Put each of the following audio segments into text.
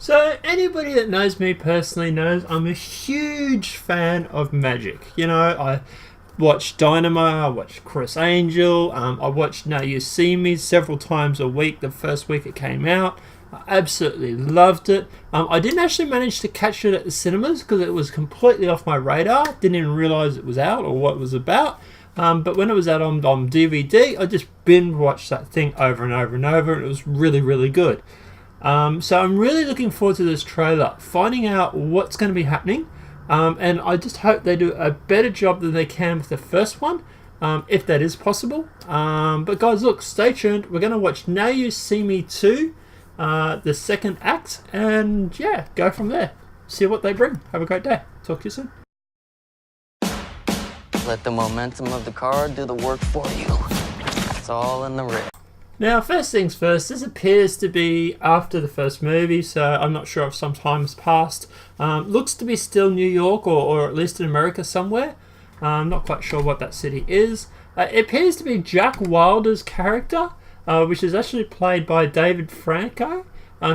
So anybody that knows me personally knows I'm a huge fan of magic. I watch Dynamo, I watch Chris Angel, I watched Now You See Me several times a week the first week it came out. I absolutely loved it. I didn't actually manage to catch it at the cinemas because it was completely off my radar. Didn't even realise it was out or what it was about. But when it was out on DVD, I just binge watched that thing over and over and over, and it was really, really good. So I'm really looking forward to this trailer, finding out what's going to be happening, and I just hope they do a better job than they can with the first one, if that is possible. But guys, look, stay tuned. We're going to watch Now You See Me 2, the second act, and yeah, go from there. See what they bring. Have a great day. Talk to you soon. Let the momentum of the car do the work for you. It's all in the rear. Now, first things first, this appears to be after the first movie, so I'm not sure if some time has passed. Looks to be still New York, or at least in America somewhere. I'm not quite sure what that city is. It appears to be Jack Wilder's character, which is actually played by David Franco.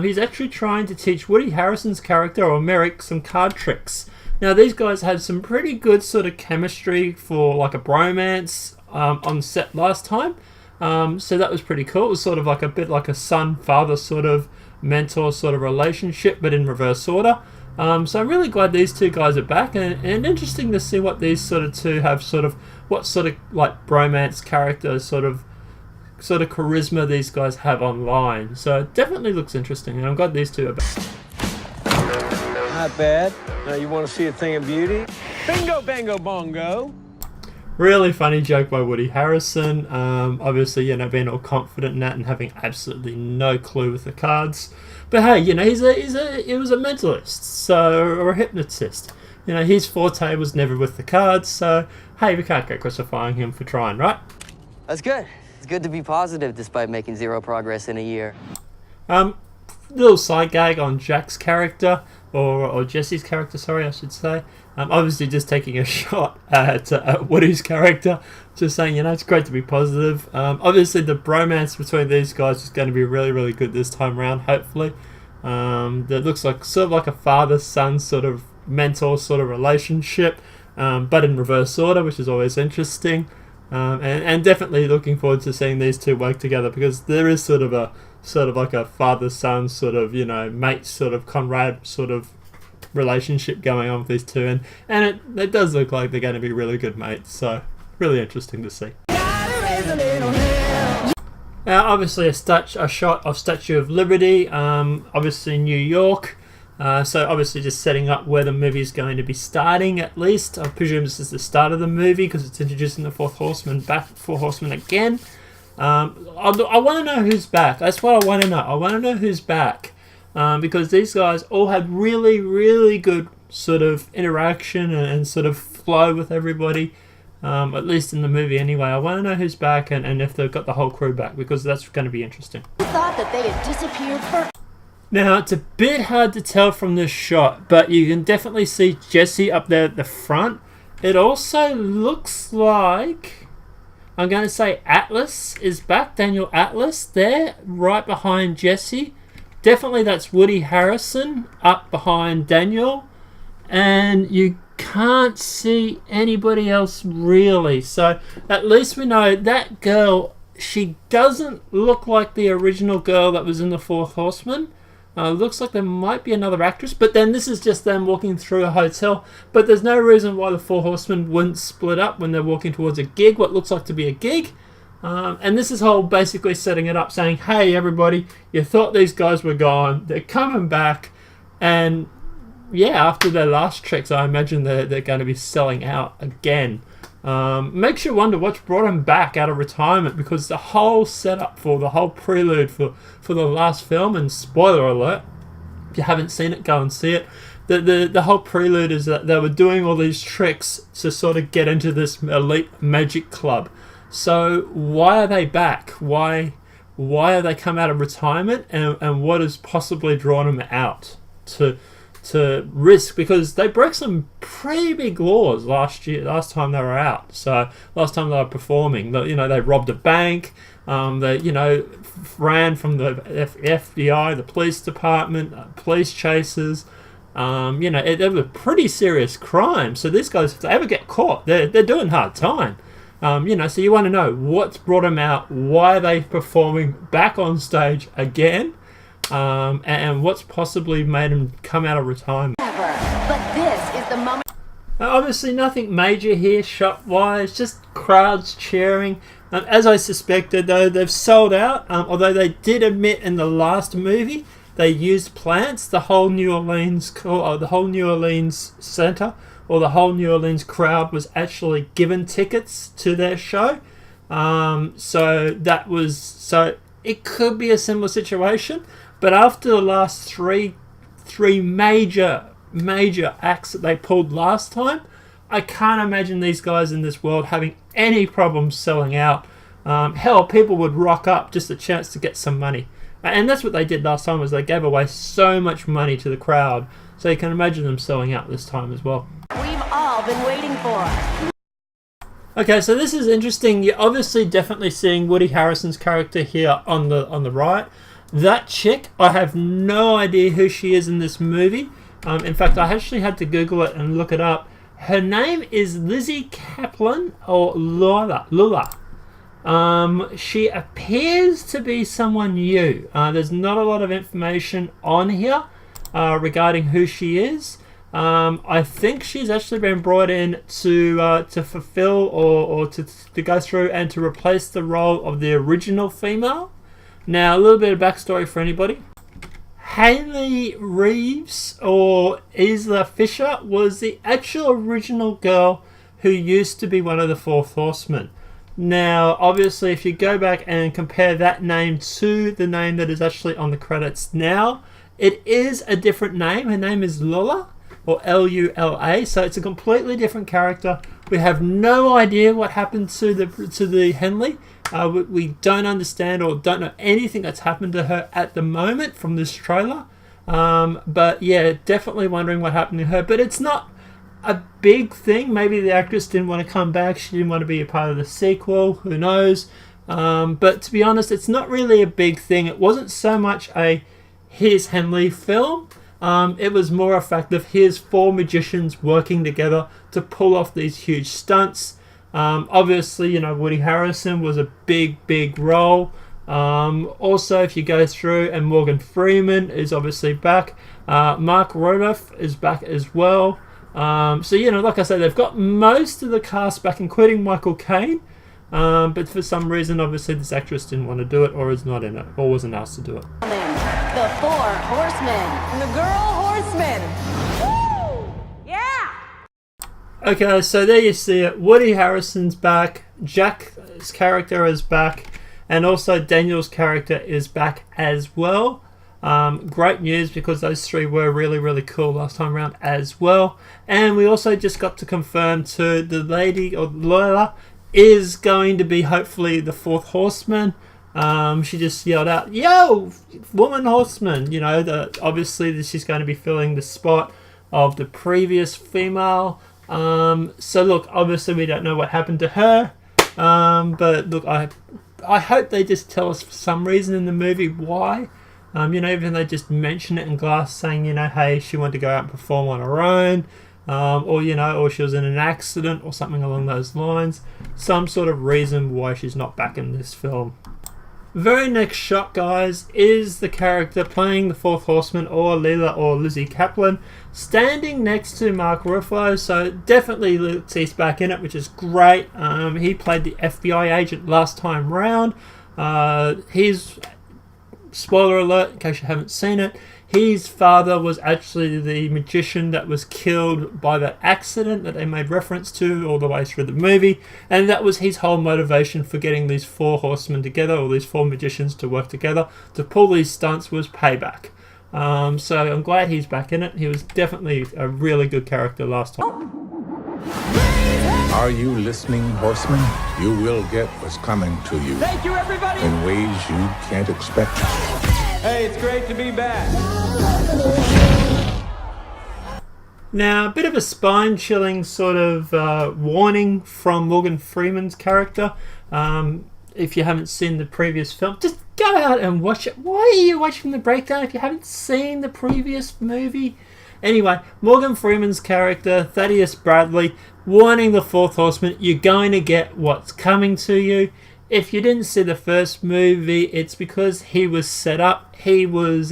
He's actually trying to teach Woody Harrelson's character, or Merrick, some card tricks. Now, these guys had some pretty good sort of chemistry for like a bromance on set last time. So that was pretty cool. It was sort of like a bit like a son-father sort of mentor sort of relationship, but in reverse order. So I'm really glad these two guys are back, and interesting to see what these sort of two have what sort of like bromance character sort of charisma these guys have online. So it definitely looks interesting, and I'm glad these two are back. Not bad. Now you want to see a thing of beauty? Bingo, bango, bongo. Really funny joke by Woody Harrelson. Obviously, being all confident in that and having absolutely no clue with the cards. But hey, he was a mentalist, or a hypnotist. His forte was never with the cards. So hey, we can't go crucifying him for trying, right? That's good. It's good to be positive despite making zero progress in a year. Little side gag on Jack's character, or Jesse's character, sorry, I should say. Obviously just taking a shot at Woody's character, just saying, it's great to be positive. Obviously the bromance between these guys is going to be really, really good this time around, hopefully. That looks like sort of like a father-son sort of mentor sort of relationship, but in reverse order, which is always interesting. And definitely looking forward to seeing these two work together, because there is sort of like a father-son sort of, mate sort of comrade sort of relationship going on with these two, and it does look like they're going to be really good mates, so really interesting to see. Now, obviously a shot of Statue of Liberty, obviously New York, so obviously just setting up where the movie is going to be starting, at least. I presume this is the start of the movie because it's introducing the Four Horsemen again. I want to know who's back. That's what I want to know. I want to know who's back. Because these guys all had really, really good sort of interaction and sort of flow with everybody, at least in the movie anyway. I want to know who's back and if they've got the whole crew back, because that's going to be interesting. I thought that they had disappeared for... Now, it's a bit hard to tell from this shot, but you can definitely see Jesse up there at the front. It also looks like, I'm going to say Atlas is back, Daniel Atlas there, right behind Jesse. Definitely that's Woody Harrelson up behind Daniel, and you can't see anybody else really. So at least we know that girl, she doesn't look like the original girl that was in the Fourth Horseman. Looks like there might be another actress, but then this is just them walking through a hotel. But there's no reason why the Four Horsemen wouldn't split up when they're walking towards a gig, what looks like to be a gig. And this is whole basically setting it up, saying, hey everybody, you thought these guys were gone, they're coming back, and yeah, after their last tricks, I imagine they're going to be selling out again. Makes you wonder what's brought them back out of retirement, because the whole setup for the whole prelude for the last film, and spoiler alert, if you haven't seen it, go and see it. The whole prelude is that they were doing all these tricks to sort of get into this elite magic club. So why are they back? Why have they come out of retirement, and what has possibly drawn them out to to risk, because they broke some pretty big laws last time they were out. So last time they were performing, they robbed a bank. They ran from the FBI, the police department, police chasers. It was a pretty serious crime. So these guys, if they ever get caught, they're doing hard time. So you want to know what's brought them out, why are they performing back on stage again, and what's possibly made them come out of retirement. But this is the moment. Obviously nothing major here shot-wise, just crowds cheering. As I suspected, though, they've sold out, although they did admit in the last movie they used plants. The whole New Orleans Center, or the whole New Orleans crowd, was actually given tickets to their show. So it could be a similar situation. But after the last three major acts that they pulled last time, I can't imagine these guys in this world having any problems selling out. Hell, people would rock up just a chance to get some money. And that's what they did last time, was they gave away so much money to the crowd. So you can imagine them selling out this time as well. We've all been waiting for. Okay, so this is interesting. You're obviously definitely seeing Woody Harrelson's character here on the right. That chick, I have no idea who she is in this movie. In fact, I actually had to Google it and look it up. Her name is Lizzie Kaplan, or Lula. She appears to be someone new. There's not a lot of information on here regarding who she is. I think she's actually been brought in to fulfill or to go through and to replace the role of the original female. Now, a little bit of backstory for anybody. Haley Reeves, or Isla Fisher, was the actual original girl who used to be one of the Fourth Horsemen. Now, obviously, if you go back and compare that name to the name that is actually on the credits now, it is a different name. Her name is Lula, or Lula, so it's a completely different character. We have no idea what happened to the Henley. We don't understand or don't know anything that's happened to her at the moment from this trailer. But yeah, definitely wondering what happened to her. But it's not a big thing. Maybe the actress didn't want to come back. She didn't want to be a part of the sequel. Who knows? But to be honest, it's not really a big thing. It wasn't so much a here's Henley film. It was more a fact of here's four magicians working together to pull off these huge stunts. Obviously, Woody Harrelson was a big role. Also, if you go through, and Morgan Freeman is obviously back. Mark Ruffalo is back as well. So, like I said, they've got most of the cast back, including Michael Caine. But for some reason, obviously, this actress didn't want to do it, or is not in it, or wasn't asked to do it. The Four Horsemen. The Girl Horsemen. Woo! Yeah! Okay, so there you see it. Woody Harrelson's back, Jack's character is back, and also Daniel's character is back as well. Great news, because those three were really cool last time around as well. And we also just got to confirm too, the lady, or Lola, is going to be hopefully the Fourth Horseman. She just yelled out, "Yo, woman horseman!" Obviously she's going to be filling the spot of the previous female. So look, obviously we don't know what happened to her. But look, I hope they just tell us for some reason in the movie why. Even they just mention it in glass, saying, hey, she wanted to go out and perform on her own. Or she was in an accident or something along those lines. Some sort of reason why she's not back in this film. Very next shot, guys, is the character playing the Fourth Horseman, or Lila, or Lizzie Kaplan, standing next to Mark Ruffalo. So definitely looks he's back in it, which is great. He played the FBI agent last time round. He's, spoiler alert in case you haven't seen it, his father was actually the magician that was killed by that accident that they made reference to all the way through the movie, and that was his whole motivation for getting these four horsemen together, or these four magicians to work together to pull these stunts, was payback. So I'm glad he's back in it. He was definitely a really good character last time. Are you listening, horsemen? You will get what's coming to you. Thank you, everybody. In ways you can't expect. Hey, it's great to be back. Now, a bit of a spine-chilling sort of warning from Morgan Freeman's character. If you haven't seen the previous film, just go out and watch it. Why are you watching the breakdown if you haven't seen the previous movie? Anyway, Morgan Freeman's character, Thaddeus Bradley, warning the Fourth Horseman, you're going to get what's coming to you. If you didn't see the first movie, it's because he was set up. He was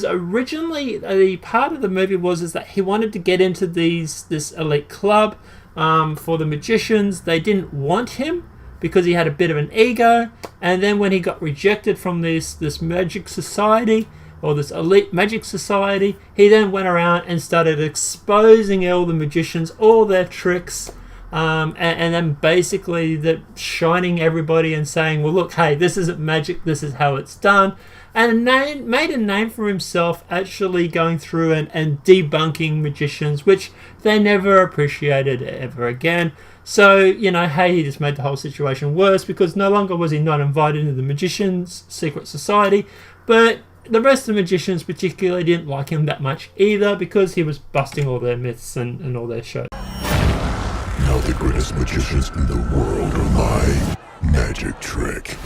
originally, the part of the movie is that he wanted to get into this elite club for the magicians. They didn't want him because he had a bit of an ego. And then when he got rejected from this magic society, or this elite magic society, he then went around and started exposing all the magicians, all their tricks, and then basically shining everybody and saying, well, look, hey, this isn't magic, this is how it's done. And made a name for himself actually going through and debunking magicians, which they never appreciated ever again. So, hey, he just made the whole situation worse because no longer was he not invited into the magicians' secret society, but the rest of the magicians particularly didn't like him that much either because he was busting all their myths and all their shows. Now the greatest magicians in the world are my magic trick.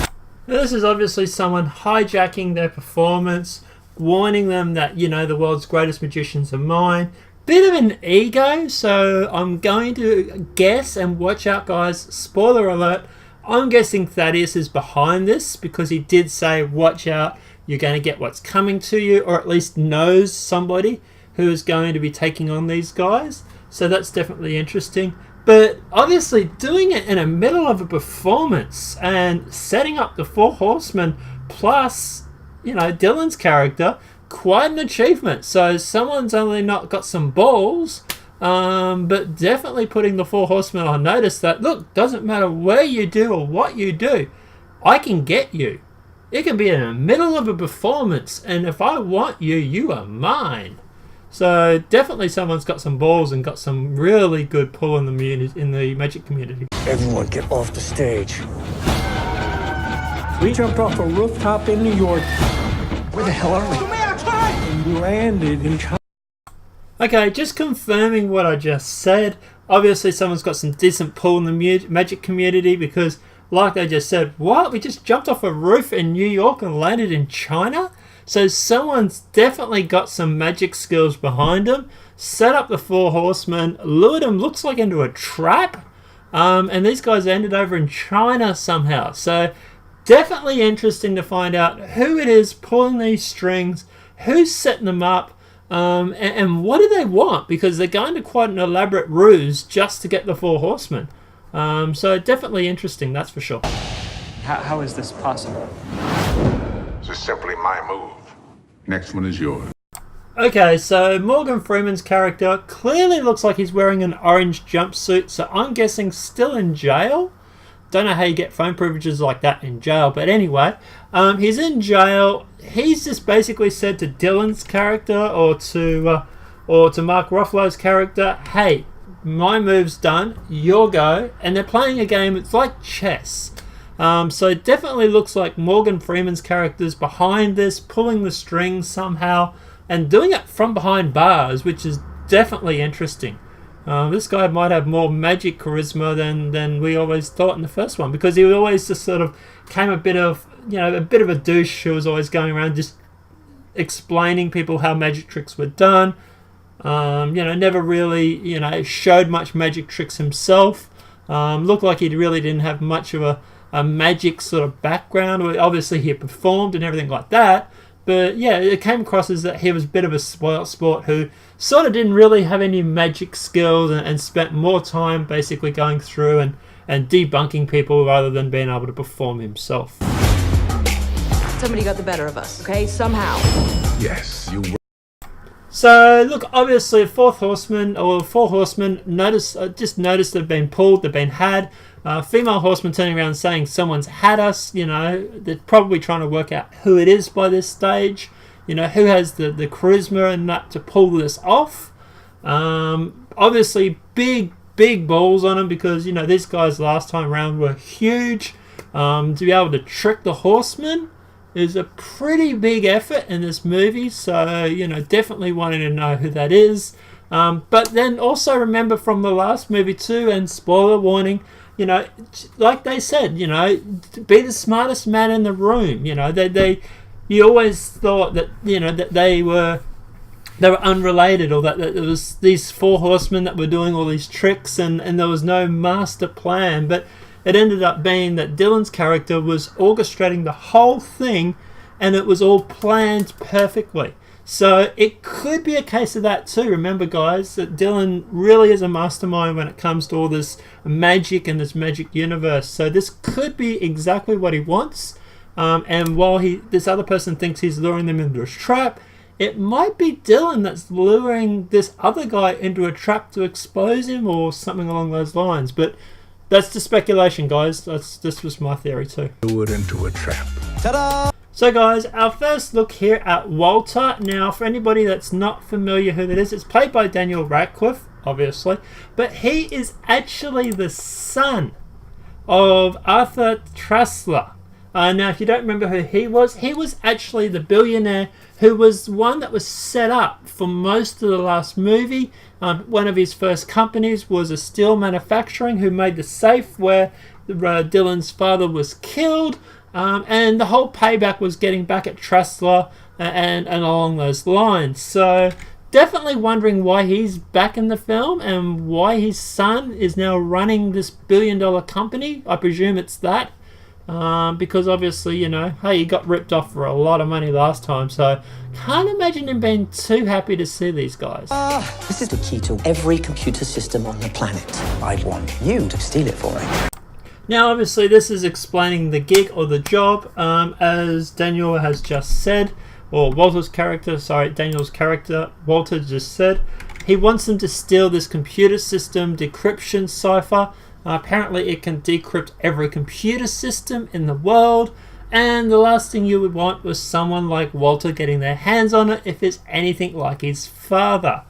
Now, this is obviously someone hijacking their performance, warning them that, the world's greatest magicians are mine. Bit of an ego, so I'm going to guess, and watch out guys, spoiler alert, I'm guessing Thaddeus is behind this because he did say, watch out, you're going to get what's coming to you, or at least knows somebody who is going to be taking on these guys. So that's definitely interesting. But obviously doing it in the middle of a performance and setting up the Four Horsemen plus, Dylan's character, quite an achievement. So someone's only not got some balls, but definitely putting the Four Horsemen on notice that, look, doesn't matter where you do or what you do, I can get you. It can be in the middle of a performance, and if I want you, you are mine. So definitely someone's got some balls and got some really good pull in the magic community. Everyone get off the stage. We jumped off a rooftop in New York. Where the hell are we? We landed in China. Okay, just confirming what I just said. Obviously someone's got some decent pull in the magic community because, like I just said, what? We just jumped off a roof in New York and landed in China? So someone's definitely got some magic skills behind them. Set up the Four Horsemen, lured them, looks like into a trap. And these guys ended over in China somehow. So definitely interesting to find out who it is pulling these strings, who's setting them up, and what do they want? Because they're going to quite an elaborate ruse just to get the Four Horsemen. So definitely interesting, that's for sure. How is this possible? This is simply my move. Next one is yours. Okay, so Morgan Freeman's character clearly looks like he's wearing an orange jumpsuit, so I'm guessing still in jail. Don't know how you get phone privileges like that in jail, but anyway, he's in jail. He's just basically said to Dylan's character or to Mark Ruffalo's character, hey, my move's done, your go, and they're playing a game. It's like chess. So it definitely looks like Morgan Freeman's character's behind this, pulling the strings somehow, and doing it from behind bars, which is definitely interesting. This guy might have more magic charisma than we always thought in the first one, because he always just sort of came a bit of a douche who was always going around just explaining people how magic tricks were done. Never really, showed much magic tricks himself. Looked like he really didn't have much of a magic sort of background. Obviously he performed and everything like that, but yeah, it came across as that he was a bit of a spoilt sport who sort of didn't really have any magic skills and spent more time basically going through and debunking people rather than being able to perform himself. Somebody got the better of us, okay? Somehow. Yes, you were. So, look, obviously, Four Horsemen just noticed they've been pulled, they've been had. Female horseman turning around saying someone's had us, they're probably trying to work out who it is by this stage, who has the charisma and that to pull this off. Obviously, big balls on them because, these guys last time around were huge. To be able to trick the horsemen is a pretty big effort in this movie, so definitely wanting to know who that is. But then also remember from the last movie too, and spoiler warning, you know, like they said, you know, be the smartest man in the room. You know, you always thought that, you know, that they were unrelated, or that it was these four horsemen that were doing all these tricks, and there was no master plan. But it ended up being that Dylan's character was orchestrating the whole thing, and it was all planned perfectly. So it could be a case of that too. Remember, guys, that Dylan really is a mastermind when it comes to all this magic and this magic universe. So this could be exactly what he wants. And while this other person thinks he's luring them into a trap, it might be Dylan that's luring this other guy into a trap to expose him, or something along those lines. But that's just speculation, guys. This was my theory too. Do it into a trap. So guys, our first look here at Walter. Now, for anybody that's not familiar who that is, it's played by Daniel Radcliffe, obviously. But he is actually the son of Arthur Trailier. Now, if you don't remember who he was actually the billionaire who was one that was set up for most of the last movie. One of his first companies was a steel manufacturing, who made the safe where Dylan's father was killed. And the whole payback was getting back at Trailier and along those lines. So definitely wondering why he's back in the film and why his son is now running this billion-dollar company. I presume it's that. Because obviously, you know, hey, he got ripped off for a lot of money last time, so can't imagine him being too happy to see these guys. This is the key to every computer system on the planet. I want you to steal it for me. Now, obviously, this is explaining the gig or the job, as Daniel has just said, or Daniel's character, Walter, just said. He wants them to steal this computer system decryption cipher. Apparently it can decrypt every computer system in the world, and the last thing you would want was someone like Walter getting their hands on it if it's anything like his father.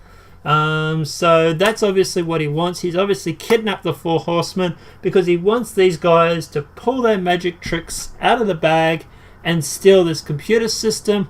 So that's obviously what he wants. He's obviously kidnapped the four horsemen because he wants these guys to pull their magic tricks out of the bag and steal this computer system.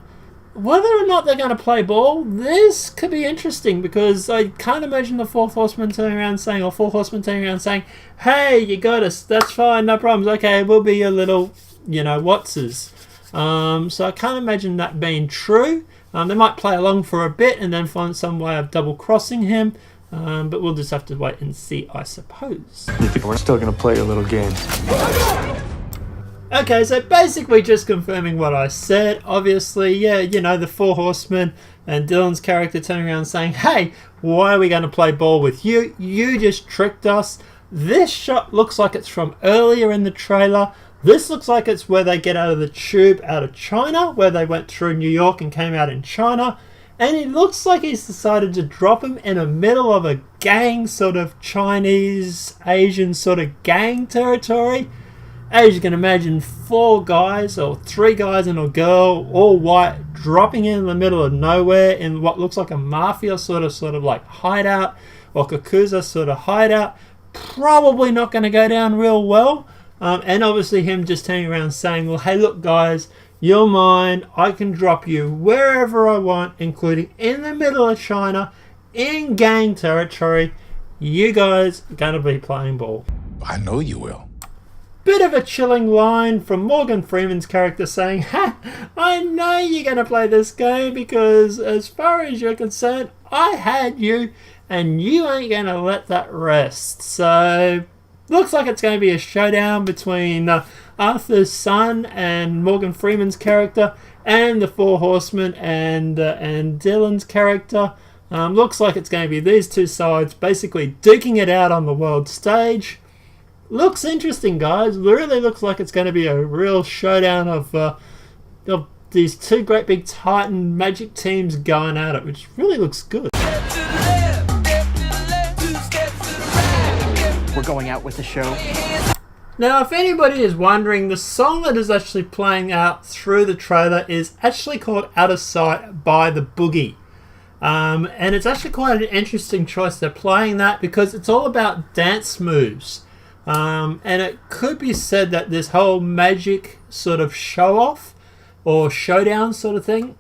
Whether or not they're going to play ball, this could be interesting, because I can't imagine the four horsemen turning around saying, hey, you got us, that's fine, no problems, okay, we'll be your little, you know, Wattses. So I can't imagine that being true. They might play along for a bit and then find some way of double crossing him, but we'll just have to wait and see, I suppose. You think we're still gonna play your little games? Okay, so basically just confirming what I said. Obviously, yeah, you know, the four horsemen and Dylan's character turning around saying, hey, why are we going to play ball with you? You just tricked us. This shot looks like it's from earlier in the trailer. This looks like it's where they get out of the tube out of China, where they went through New York and came out in China. And it looks like he's decided to drop him in the middle of a gang, sort of Chinese, Asian sort of gang territory. As you can imagine, four guys or three guys and a girl, all white, dropping in the middle of nowhere in what looks like a mafia sort of like hideout, or Kakuza sort of hideout. Probably not going to go down real well. And obviously him just turning around saying, well, hey, look, guys, you're mine. I can drop you wherever I want, including in the middle of China, in gang territory. You guys are going to be playing ball. I know you will. Bit of a chilling line from Morgan Freeman's character saying, ha, I know you're going to play this game because as far as you're concerned, I had you and you ain't going to let that rest. So, looks like it's going to be a showdown between Arthur's son and Morgan Freeman's character and the Four Horsemen and Dylan's character. Looks like it's going to be these two sides basically duking it out on the world stage. Looks interesting, guys. Really looks like it's going to be a real showdown of these two great big Titan magic teams going at it, which really looks good. We're going out with the show. Now, if anybody is wondering, the song that is actually playing out through the trailer is actually called Out of Sight by the Boogie. And it's actually quite an interesting choice. They're playing that because it's all about dance moves. And it could be said that this whole magic sort of show-off or showdown sort of thing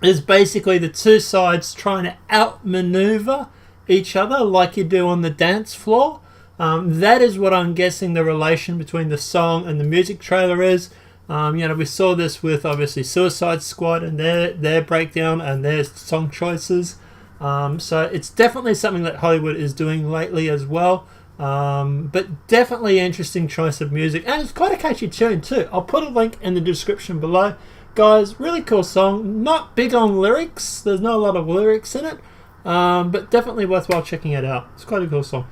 is basically the two sides trying to outmaneuver each other like you do on the dance floor. That is what I'm guessing the relation between the song and the music trailer is. We saw this with obviously Suicide Squad and their breakdown and their song choices. So it's definitely something that Hollywood is doing lately as well. But definitely interesting choice of music, and it's quite a catchy tune too. I'll put a link in the description below. Guys, really cool song. Not big on lyrics. There's not a lot of lyrics in it. But definitely worthwhile checking it out. It's quite a cool song.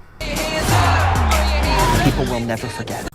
People will never forget.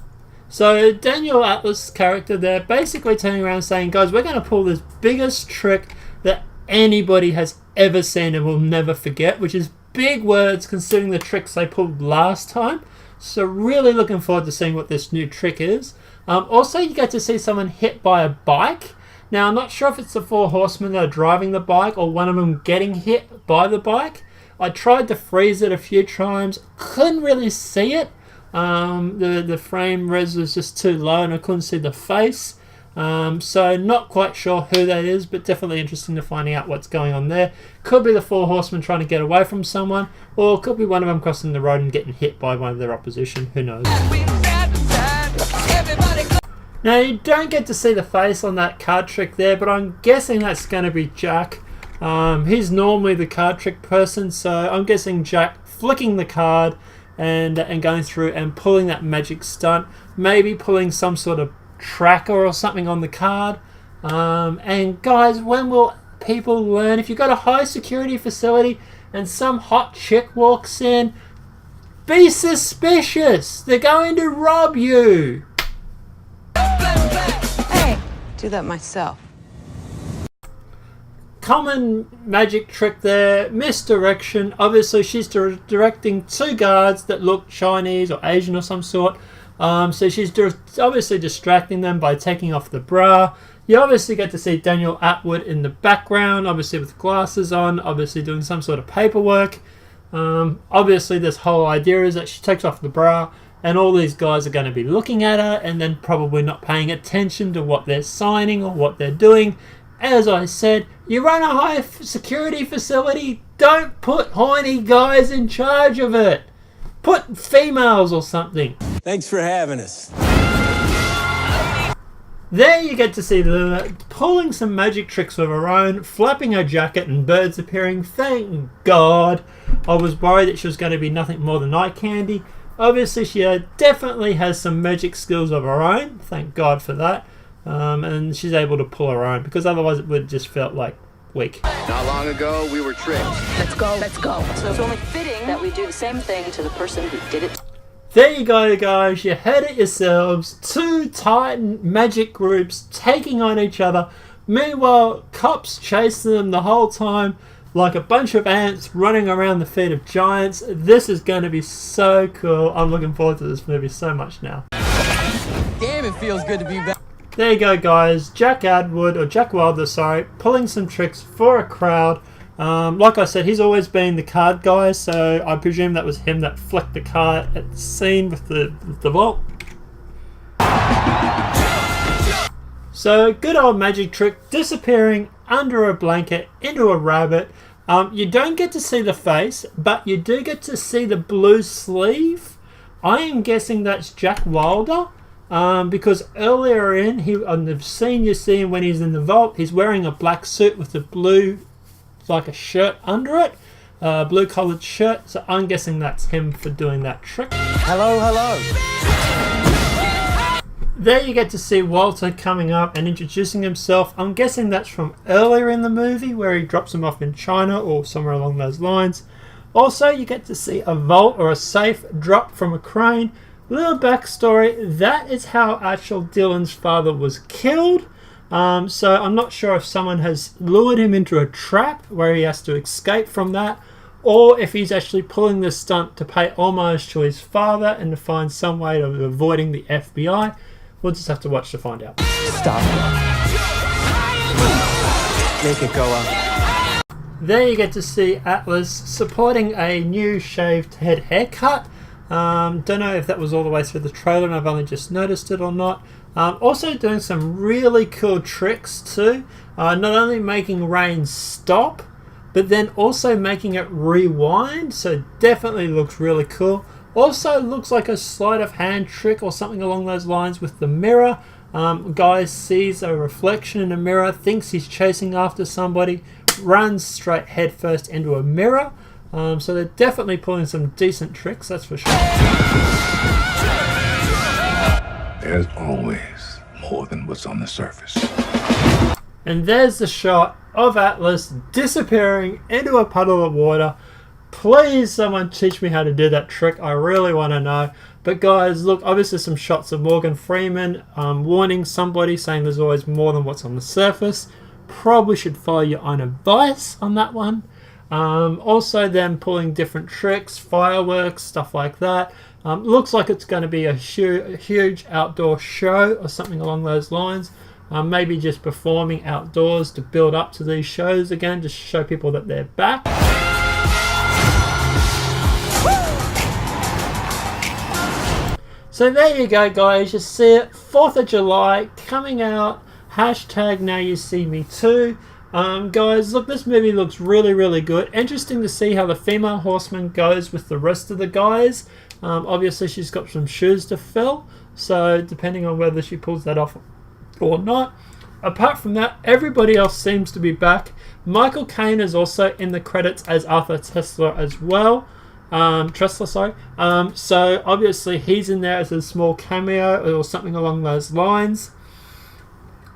So Daniel Atlas' character there basically turning around saying, guys, we're going to pull this biggest trick that anybody has ever seen and will never forget, which is big words considering the tricks they pulled last time. So really looking forward to seeing what this new trick is. Also, you get to see someone hit by a bike. Now, I'm not sure if it's the four horsemen that are driving the bike or one of them getting hit by the bike. I tried to freeze it a few times. Couldn't really see it. The frame res was just too low and I couldn't see the face. So not quite sure who that is, but definitely interesting to find out what's going on there. Could be the four horsemen trying to get away from someone, or could be one of them crossing the road and getting hit by one of their opposition. Who knows? Now, you don't get to see the face on that card trick there, but I'm guessing that's going to be Jack. He's normally the card trick person, so I'm guessing Jack flicking the card and going through and pulling that magic stunt. Maybe pulling some sort of tracker or something on the card. And guys, when will people learn? If you've got a high security facility and some hot chick walks in, be suspicious. They're going to rob you. Hey, do that myself. Common magic trick there, misdirection. Obviously she's directing two guards that look Chinese or Asian or some sort. So she's obviously distracting them by taking off the bra. You obviously get to see Daniel Atwood in the background, obviously with glasses on, obviously doing some sort of paperwork. Obviously this whole idea is that she takes off the bra and all these guys are going to be looking at her and then probably not paying attention to what they're signing or what they're doing. As I said, you run a high security facility, don't put horny guys in charge of it. Put females or something. Thanks for having us. There you get to see Luna pulling some magic tricks of her own, flapping her jacket and birds appearing. Thank God. I was worried that she was going to be nothing more than eye candy. Obviously she definitely has some magic skills of her own. Thank God for that. And she's able to pull her own, because otherwise it would have just felt like weak. Not long ago, we were tricked. Let's go. Let's go. So it's only fitting that we do the same thing to the person who did it. There you go, guys. You heard it yourselves. Two Titan magic groups taking on each other. Meanwhile, cops chasing them the whole time like a bunch of ants running around the feet of giants. This is going to be so cool. I'm looking forward to this movie so much now. Damn, it feels good to be back. There you go, guys. Jack Wilder, sorry, pulling some tricks for a crowd. Like I said, he's always been the card guy, so I presume that was him that flicked the card at the scene with the vault. So, good old magic trick, disappearing under a blanket into a rabbit. You don't get to see the face, but you do get to see the blue sleeve. I am guessing that's Jack Wilder. Because earlier on the scene you see him when he's in the vault, he's wearing a black suit with a blue, like a shirt under it, blue collared shirt. So I'm guessing that's him for doing that trick. Hello, hello. There you get to see Walter coming up and introducing himself. I'm guessing that's from earlier in the movie where he drops him off in China or somewhere along those lines. Also, you get to see a vault or a safe drop from a crane. Little backstory, that is how Achel Dillon's father was killed. So I'm not sure if someone has lured him into a trap where he has to escape from that, or if he's actually pulling this stunt to pay homage to his father and to find some way of avoiding the FBI. We'll just have to watch to find out. Stop. Make it go up. There you get to see Atlas supporting a new shaved head haircut. Don't know if that was all the way through the trailer and I've only just noticed it or not. Also doing some really cool tricks too. not only making rain stop, but then also making it rewind. So definitely looks really cool. Also looks like a sleight of hand trick or something along those lines with the mirror. Guy sees a reflection in a mirror, thinks he's chasing after somebody, runs straight headfirst into a mirror. So they're definitely pulling some decent tricks, that's for sure. There's always more than what's on the surface. And there's the shot of Atlas disappearing into a puddle of water. Please someone teach me how to do that trick. I really want to know. But guys, look, obviously some shots of Morgan Freeman warning somebody, saying there's always more than what's on the surface. Probably should follow your own advice on that one. Also them pulling different tricks, fireworks, stuff like that. Looks like it's going to be a huge outdoor show or something along those lines. Maybe just performing outdoors to build up to these shows again, just show people that they're back. So there you go, guys. You see it, 4th of July coming out. Hashtag now you see me too. Guys, look, this movie looks really, really good. Interesting to see how the female horseman goes with the rest of the guys. Obviously, she's got some shoes to fill, so depending on whether she pulls that off or not. Apart from that, everybody else seems to be back. Michael Caine is also in the credits as Arthur Tressler as well. So obviously he's in there as a small cameo or something along those lines.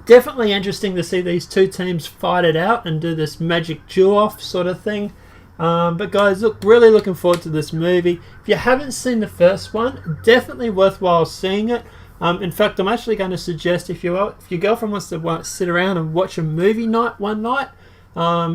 Definitely interesting to see these two teams fight it out and do this magic duel-off sort of thing. But guys, look, really looking forward to this movie. If you haven't seen the first one, definitely worthwhile seeing it. In fact, I'm actually going to suggest if your girlfriend wants to sit around and watch a movie night one night,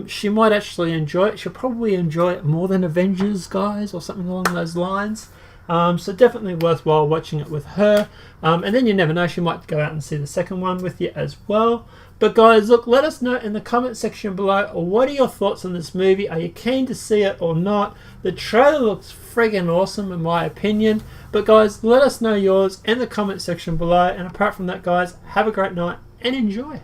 she might actually enjoy it. She'll probably enjoy it more than Avengers, guys, or something along those lines. So definitely worthwhile watching it with her. And then you never know, she might go out and see the second one with you as well. But guys, look, let us know in the comment section below, what are your thoughts on this movie? Are you keen to see it or not? The trailer looks friggin' awesome in my opinion. But guys, let us know yours in the comment section below. And apart from that, guys, have a great night and enjoy.